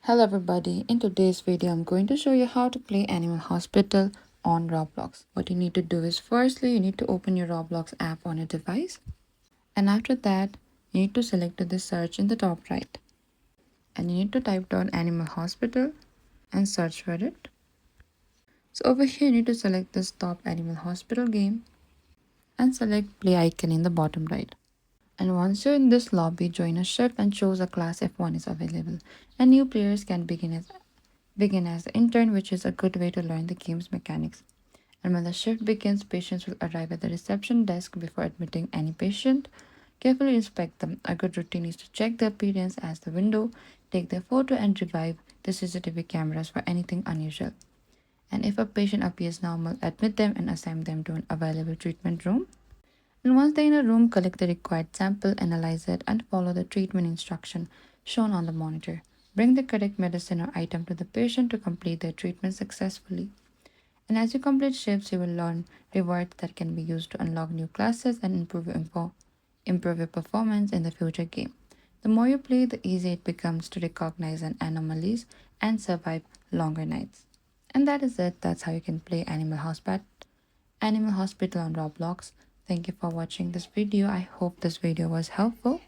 Hello everybody, in today's video I'm going to show you how to play Animal Hospital on Roblox. What you need to do is firstly you need to open your Roblox app on your device, and after that you need to select the search in the top right, and you need to type down Animal Hospital and search for it. So over here you need to select this top Animal Hospital game and select play icon in the bottom right. And once you're in this lobby, join a shift and choose a class if one is available, and new players can begin as the intern, which is a good way to learn the game's mechanics. And when the shift begins, patients will arrive at the reception desk before admitting any patient. Carefully inspect them. A good routine is to check the appearance as the window, take their photo, and revive the CCTV cameras for anything unusual. And if a patient appears normal, admit them and assign them to an available treatment room. And once they're in a room, collect the required sample, analyze it, and follow the treatment instruction shown on the monitor. Bring the correct medicine or item to the patient to complete their treatment successfully. And as you complete shifts, you will learn rewards that can be used to unlock new classes and improve your performance in the future game. The more you play, the easier it becomes to recognize an anomalies and survive longer nights. And that is it. That's how you can play Animal Hospital on Roblox. Thank you for watching this video. I hope this video was helpful.